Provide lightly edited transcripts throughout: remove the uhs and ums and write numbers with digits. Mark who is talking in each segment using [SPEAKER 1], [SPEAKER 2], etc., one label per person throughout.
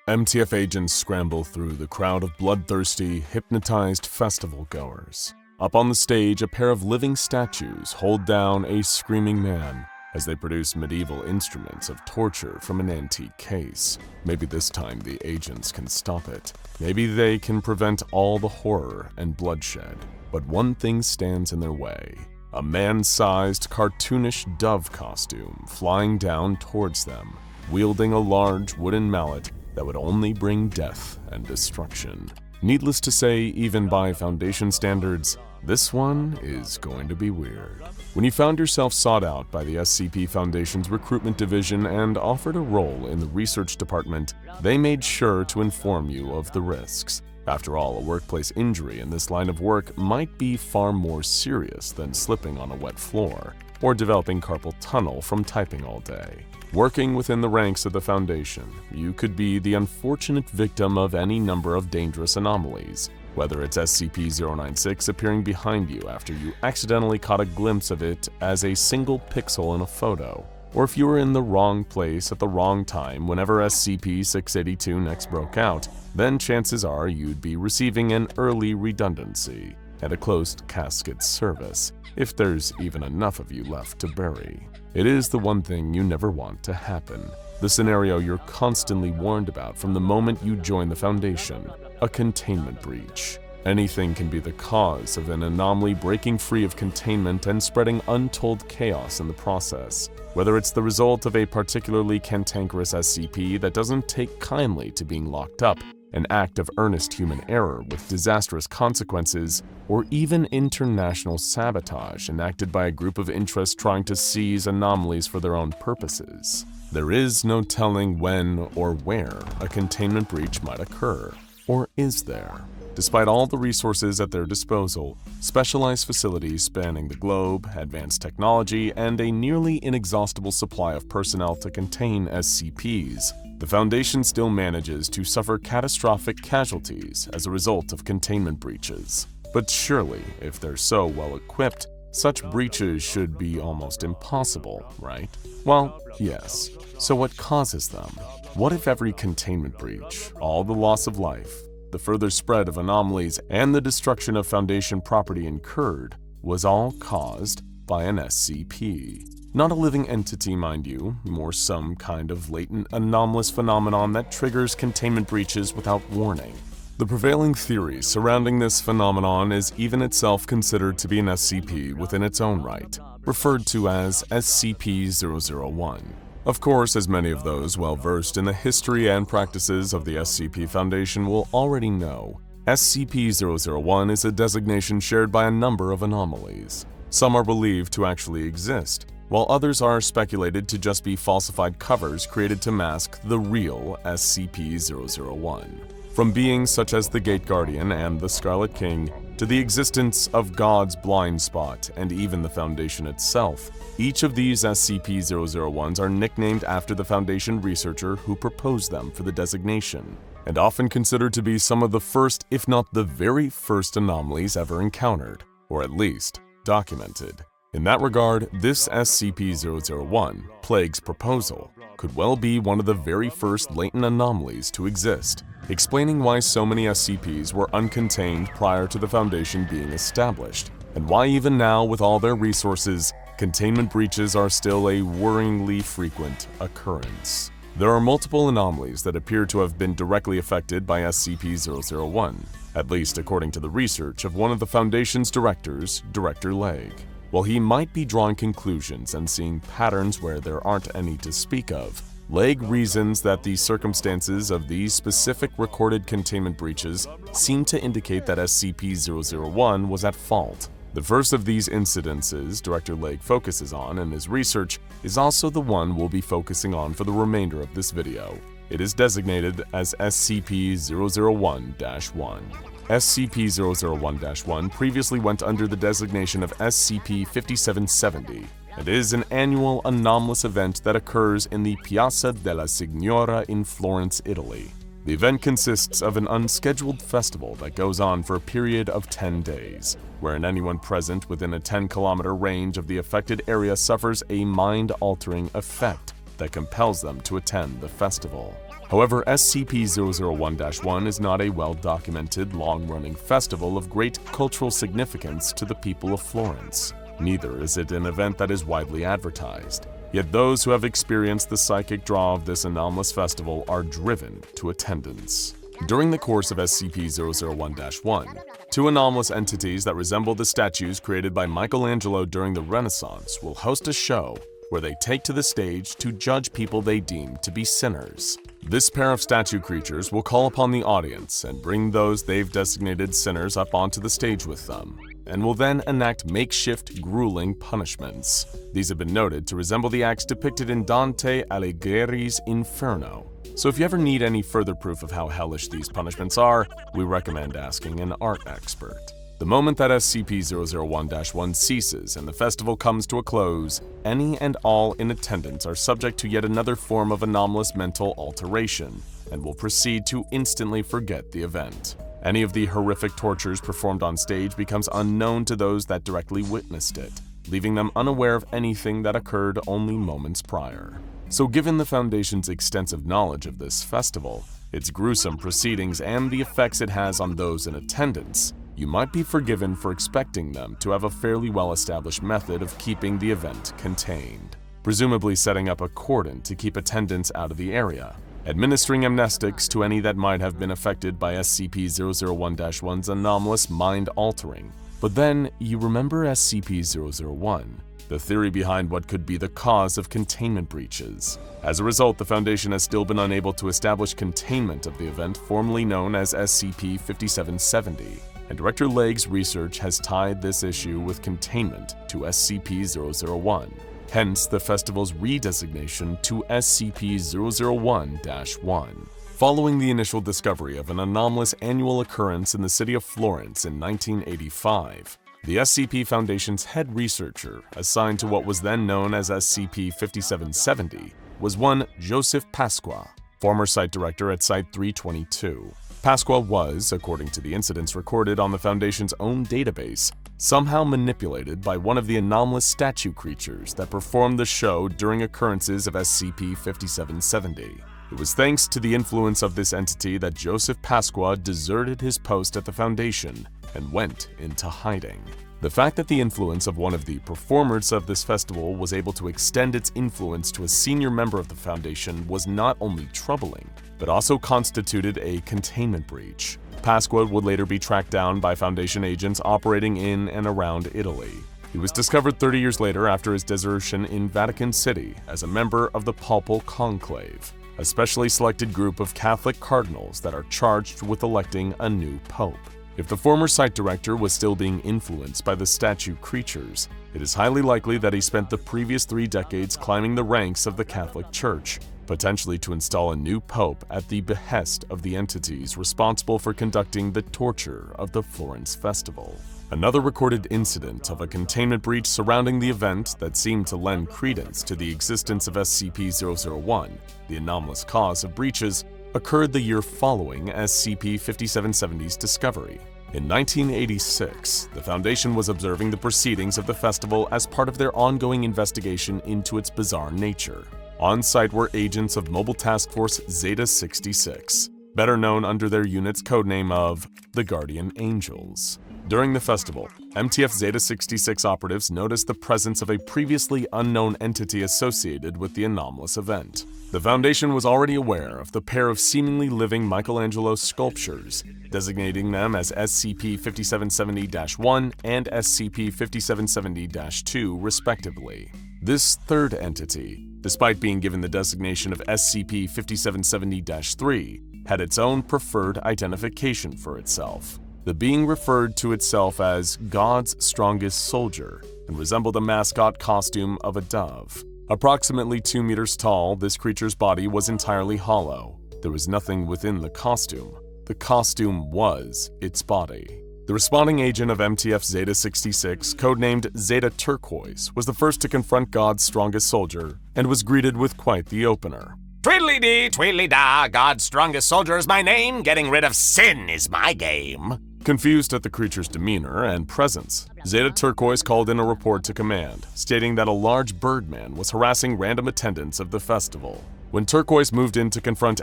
[SPEAKER 1] MTF agents scramble through the crowd of bloodthirsty, hypnotized festival-goers. Up on the stage, a pair of living statues hold down a screaming man as they produce medieval instruments of torture from an antique case. Maybe this time the agents can stop it. Maybe they can prevent all the horror and bloodshed. But one thing stands in their way. A man-sized, cartoonish dove costume flying down towards them, wielding a large wooden mallet that would only bring death and destruction. Needless to say, even by Foundation standards, this one is going to be weird. When you found yourself sought out by the SCP Foundation's recruitment division and offered a role in the research department, they made sure to inform you of the risks. After all, a workplace injury in this line of work might be far more serious than slipping on a wet floor or developing carpal tunnel from typing all day. Working within the ranks of the Foundation, you could be the unfortunate victim of any number of dangerous anomalies, whether it's SCP-096 appearing behind you after you accidentally caught a glimpse of it as a single pixel in a photo, or if you were in the wrong place at the wrong time whenever SCP-682 next broke out, then chances are you'd be receiving an early redundancy and a closed casket service, if there's even enough of you left to bury. It is the one thing you never want to happen, the scenario you're constantly warned about from the moment you join the Foundation, a containment breach. Anything can be the cause of an anomaly breaking free of containment and spreading untold chaos in the process. Whether it's the result of a particularly cantankerous SCP that doesn't take kindly to being locked up, an act of earnest human error with disastrous consequences, or even international sabotage enacted by a group of interests trying to seize anomalies for their own purposes. There is no telling when or where a containment breach might occur, or is there? Despite all the resources at their disposal, specialized facilities spanning the globe, advanced technology, and a nearly inexhaustible supply of personnel to contain SCPs, the Foundation still manages to suffer catastrophic casualties as a result of containment breaches. But surely, if they're so well equipped, such breaches should be almost impossible, right? Well, yes. So what causes them? What if every containment breach, all the loss of life, the further spread of anomalies, and the destruction of Foundation property incurred was all caused by an SCP? Not a living entity, mind you, more some kind of latent anomalous phenomenon that triggers containment breaches without warning. The prevailing theory surrounding this phenomenon is even itself considered to be an SCP within its own right, referred to as SCP-001. Of course, as many of those well-versed in the history and practices of the SCP Foundation will already know, SCP-001 is a designation shared by a number of anomalies. Some are believed to actually exist, while others are speculated to just be falsified covers created to mask the real SCP-001. From beings such as the Gate Guardian and the Scarlet King, to the existence of God's blind spot and even the Foundation itself, each of these SCP-001s are nicknamed after the Foundation researcher who proposed them for the designation, and often considered to be some of the first, if not the very first anomalies ever encountered, or at least documented. In that regard, this SCP-001, Plague's proposal, could well be one of the very first latent anomalies to exist, explaining why so many SCPs were uncontained prior to the Foundation being established, and why even now, with all their resources, containment breaches are still a worryingly frequent occurrence. There are multiple anomalies that appear to have been directly affected by SCP-001, at least according to the research of one of the Foundation's directors, Director Legg. While he might be drawing conclusions and seeing patterns where there aren't any to speak of, Legg reasons that the circumstances of these specific recorded containment breaches seem to indicate that SCP-001 was at fault. The first of these incidences Director Legg focuses on in his research is also the one we'll be focusing on for the remainder of this video. It is designated as SCP-001-1. SCP-001-1 previously went under the designation of SCP-5770 and is an annual anomalous event that occurs in the Piazza della Signora in Florence, Italy. The event consists of an unscheduled festival that goes on for a period of 10 days, wherein anyone present within a 10-kilometer range of the affected area suffers a mind-altering effect that compels them to attend the festival. However, SCP-001-1 is not a well-documented, long-running festival of great cultural significance to the people of Florence. Neither is it an event that is widely advertised. Yet those who have experienced the psychic draw of this anomalous festival are driven to attendance. During the course of SCP-001-1, two anomalous entities that resemble the statues created by Michelangelo during the Renaissance will host a show where they take to the stage to judge people they deem to be sinners. This pair of statue creatures will call upon the audience and bring those they've designated sinners up onto the stage with them, and will then enact makeshift, grueling punishments. These have been noted to resemble the acts depicted in Dante Alighieri's Inferno. So if you ever need any further proof of how hellish these punishments are, we recommend asking an art expert. The moment that SCP-001-1 ceases and the festival comes to a close, any and all in attendance are subject to yet another form of anomalous mental alteration, and will proceed to instantly forget the event. Any of the horrific tortures performed on stage becomes unknown to those that directly witnessed it, leaving them unaware of anything that occurred only moments prior. So given the Foundation's extensive knowledge of this festival, its gruesome proceedings, and the effects it has on those in attendance, you might be forgiven for expecting them to have a fairly well-established method of keeping the event contained, presumably setting up a cordon to keep attendants out of the area, administering amnestics to any that might have been affected by SCP-001-1's anomalous mind-altering. But then, you remember SCP-001, the theory behind what could be the cause of containment breaches. As a result, the Foundation has still been unable to establish containment of the event formerly known as SCP-5770, and Director Legg's research has tied this issue with containment to SCP-001. Hence the festival's redesignation to SCP-001-1. Following the initial discovery of an anomalous annual occurrence in the city of Florence in 1985, the SCP Foundation's head researcher, assigned to what was then known as SCP-5770, was one Joseph Pasqua, former site director at Site-322. Pasqua was, according to the incidents recorded on the Foundation's own database, somehow manipulated by one of the anomalous statue creatures that performed the show during occurrences of SCP-5770. It was thanks to the influence of this entity that Joseph Pasqua deserted his post at the Foundation and went into hiding. The fact that the influence of one of the performers of this festival was able to extend its influence to a senior member of the Foundation was not only troubling, but also constituted a containment breach. Pasqua would later be tracked down by Foundation agents operating in and around Italy. He was discovered 30 years later after his desertion in Vatican City as a member of the Papal Conclave, a specially selected group of Catholic cardinals that are charged with electing a new pope. If the former site director was still being influenced by the statue creatures, it is highly likely that he spent the previous 3 decades climbing the ranks of the Catholic Church, potentially to install a new pope at the behest of the entities responsible for conducting the torture of the Florence Festival. Another recorded incident of a containment breach surrounding the event that seemed to lend credence to the existence of SCP-001, the anomalous cause of breaches, occurred the year following SCP-5770's discovery. In 1986, the Foundation was observing the proceedings of the festival as part of their ongoing investigation into its bizarre nature. On site were agents of Mobile Task Force Zeta-66, better known under their unit's codename of the Guardian Angels. During the festival, MTF Zeta-66 operatives noticed the presence of a previously unknown entity associated with the anomalous event. The Foundation was already aware of the pair of seemingly living Michelangelo sculptures, designating them as SCP-5770-1 and SCP-5770-2 respectively. This third entity, despite being given the designation of SCP-5770-3, had its own preferred identification for itself. The being referred to itself as God's Strongest Soldier and resembled a mascot costume of a dove. Approximately 2 meters tall, this creature's body was entirely hollow. There was nothing within the costume. The costume was its body. The responding agent of MTF Zeta-66, codenamed Zeta Turquoise, was the first to confront God's Strongest Soldier and was greeted with quite the opener.
[SPEAKER 2] Tweedly-dee, tweedly-da, God's Strongest Soldier is my name, getting rid of sin is my game.
[SPEAKER 1] Confused at the creature's demeanor and presence, Zeta Turquoise called in a report to command, stating that a large birdman was harassing random attendants of the festival. When Turquoise moved in to confront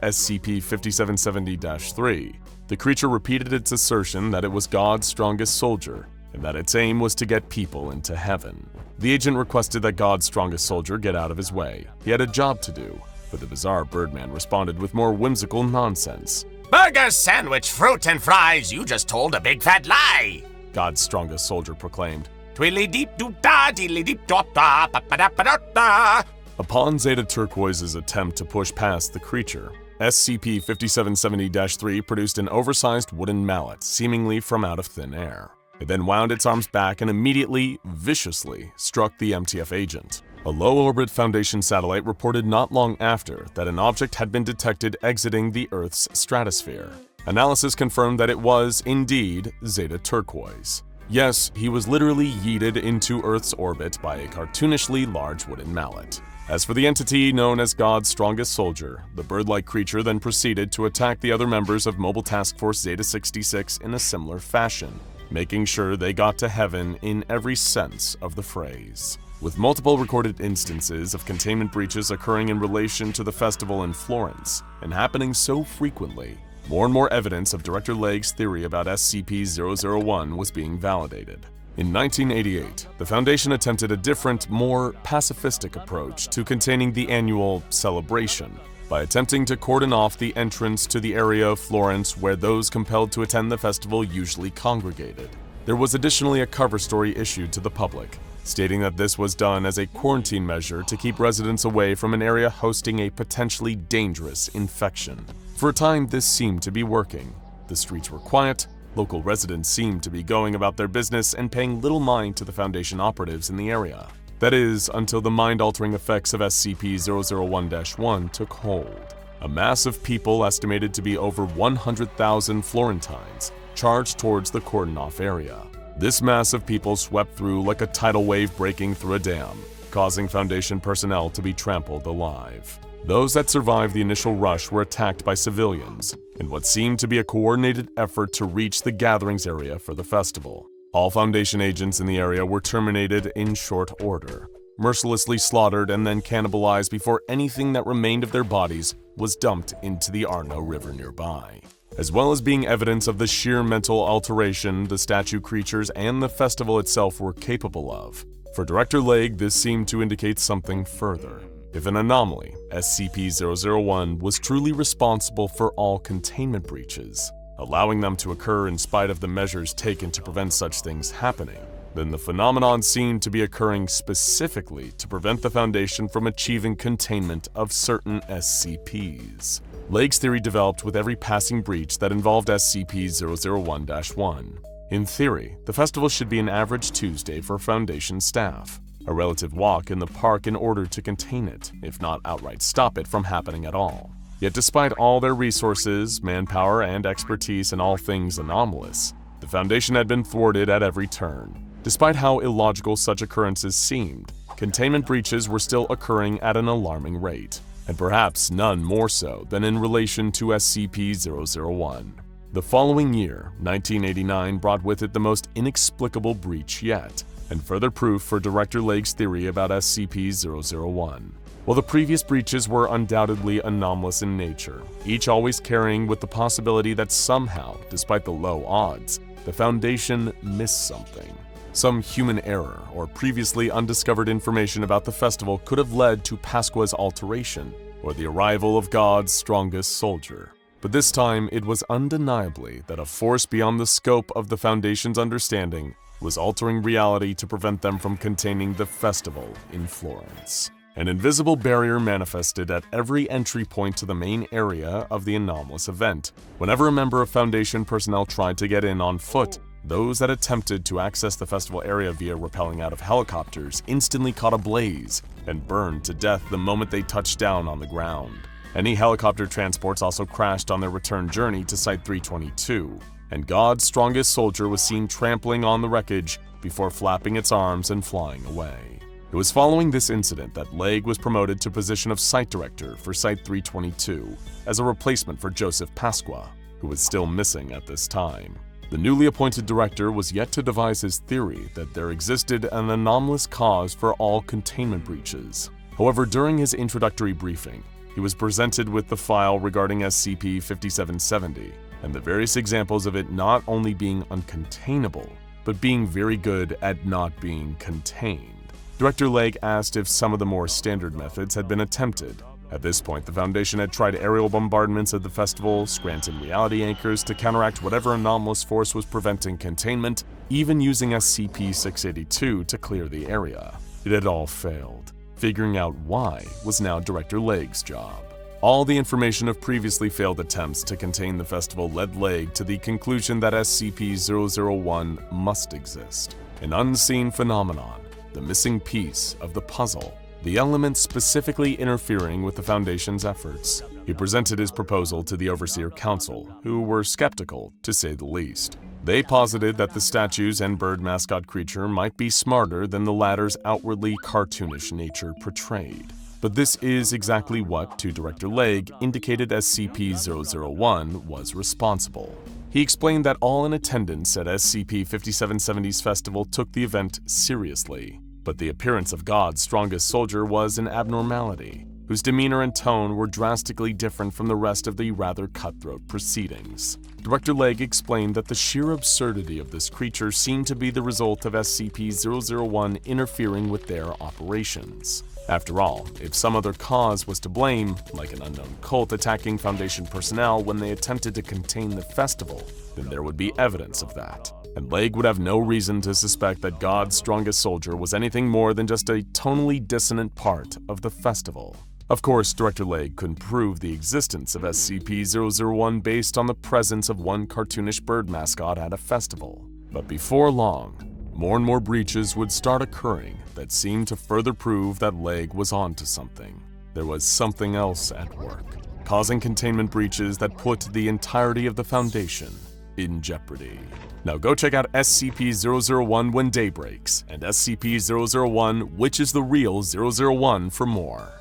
[SPEAKER 1] SCP-5770-3, the creature repeated its assertion that it was God's strongest soldier and that its aim was to get people into heaven. The agent requested that God's strongest soldier get out of his way. He had a job to do, but the bizarre Birdman responded with more whimsical nonsense.
[SPEAKER 2] Burger, sandwich, fruit, and fries, you just told a big fat lie!
[SPEAKER 1] God's strongest soldier proclaimed.
[SPEAKER 2] Twilly-deep-doo-da, diddly-deep-dop-da, pa-pa-da-pa-da-da.
[SPEAKER 1] Upon Zeta Turquoise's attempt to push past the creature, SCP-5770-3 produced an oversized wooden mallet, seemingly from out of thin air. It then wound its arms back and immediately, viciously, struck the MTF agent. A low-orbit Foundation satellite reported not long after that an object had been detected exiting the Earth's stratosphere. Analysis confirmed that it was, indeed, Zeta Turquoise. Yes, he was literally yeeted into Earth's orbit by a cartoonishly large wooden mallet. As for the entity known as God's strongest soldier, the bird-like creature then proceeded to attack the other members of Mobile Task Force Zeta-66 in a similar fashion, making sure they got to heaven in every sense of the phrase. With multiple recorded instances of containment breaches occurring in relation to the festival in Florence, and happening so frequently, more and more evidence of Director Legge's theory about SCP-001 was being validated. In 1988, the Foundation attempted a different, more pacifistic approach to containing the annual celebration by attempting to cordon off the entrance to the area of Florence where those compelled to attend the festival usually congregated. There was additionally a cover story issued to the public, stating that this was done as a quarantine measure to keep residents away from an area hosting a potentially dangerous infection. For a time, this seemed to be working. The streets were quiet, local residents seemed to be going about their business and paying little mind to the Foundation operatives in the area. That is, until the mind-altering effects of SCP-001-1 took hold. A mass of people, estimated to be over 100,000 Florentines, charged towards the cordon-off area. This mass of people swept through like a tidal wave breaking through a dam, causing Foundation personnel to be trampled alive. Those that survived the initial rush were attacked by civilians, in what seemed to be a coordinated effort to reach the gatherings area for the festival. All Foundation agents in the area were terminated in short order, mercilessly slaughtered and then cannibalized before anything that remained of their bodies was dumped into the Arno River nearby. As well as being evidence of the sheer mental alteration the statue creatures and the festival itself were capable of. For Director Legge, this seemed to indicate something further. If an anomaly, SCP-001, was truly responsible for all containment breaches, allowing them to occur in spite of the measures taken to prevent such things happening, then the phenomenon seemed to be occurring specifically to prevent the Foundation from achieving containment of certain SCPs. Legge's theory developed with every passing breach that involved SCP-001-1. In theory, the festival should be an average Tuesday for Foundation staff, a relative walk in the park in order to contain it, if not outright stop it from happening at all. Yet despite all their resources, manpower, and expertise in all things anomalous, the Foundation had been thwarted at every turn. Despite how illogical such occurrences seemed, containment breaches were still occurring at an alarming rate, and perhaps none more so than in relation to SCP-001. The following year, 1989, brought with it the most inexplicable breach yet, and further proof for Director Legge's theory about SCP-001. While the previous breaches were undoubtedly anomalous in nature, each always carrying with the possibility that somehow, despite the low odds, the Foundation missed something. Some human error or previously undiscovered information about the festival could have led to Pasqua's alteration or the arrival of God's strongest soldier. But this time, it was undeniably that a force beyond the scope of the Foundation's understanding was altering reality to prevent them from containing the festival in Florence. An invisible barrier manifested at every entry point to the main area of the anomalous event. Whenever a member of Foundation personnel tried to get in on foot, those that attempted to access the festival area via rappelling out of helicopters instantly caught a blaze and burned to death the moment they touched down on the ground. Any helicopter transports also crashed on their return journey to Site 322, and God's strongest soldier was seen trampling on the wreckage before flapping its arms and flying away. It was following this incident that Legge was promoted to position of Site Director for Site 322 as a replacement for Joseph Pasqua, who was still missing at this time. The newly appointed director was yet to devise his theory that there existed an anomalous cause for all containment breaches. However, during his introductory briefing, he was presented with the file regarding SCP-5770 and the various examples of it not only being uncontainable, but being very good at not being contained. Director Legg asked if some of the more standard methods had been attempted. At this point, the Foundation had tried aerial bombardments of the festival, Scranton reality anchors to counteract whatever anomalous force was preventing containment, even using SCP-682 to clear the area. It had all failed. Figuring out why was now Director Legg's job. All the information of previously failed attempts to contain the festival led Legg to the conclusion that SCP-001 must exist. An unseen phenomenon, the missing piece of the puzzle, the element specifically interfering with the Foundation's efforts. He presented his proposal to the Overseer Council, who were skeptical, to say the least. They posited that the statues and bird mascot creature might be smarter than the latter's outwardly cartoonish nature portrayed. But this is exactly what, to Director Legg, indicated SCP-001 was responsible. He explained that all in attendance at SCP-5770's festival took the event seriously, but the appearance of God's strongest soldier was an abnormality, whose demeanor and tone were drastically different from the rest of the rather cutthroat proceedings. Director Legg explained that the sheer absurdity of this creature seemed to be the result of SCP-001 interfering with their operations. After all, if some other cause was to blame, like an unknown cult attacking Foundation personnel when they attempted to contain the festival, then there would be evidence of that. And Legg would have no reason to suspect that God's strongest soldier was anything more than just a tonally dissonant part of the festival. Of course, Director Legg couldn't prove the existence of SCP-001 based on the presence of one cartoonish bird mascot at a festival. But before long, more and more breaches would start occurring that seemed to further prove that Legg was onto something. There was something else at work, causing containment breaches that put the entirety of the Foundation in jeopardy. Now go check out SCP-001 When Day Breaks and SCP-001 Which is the Real 001 for more.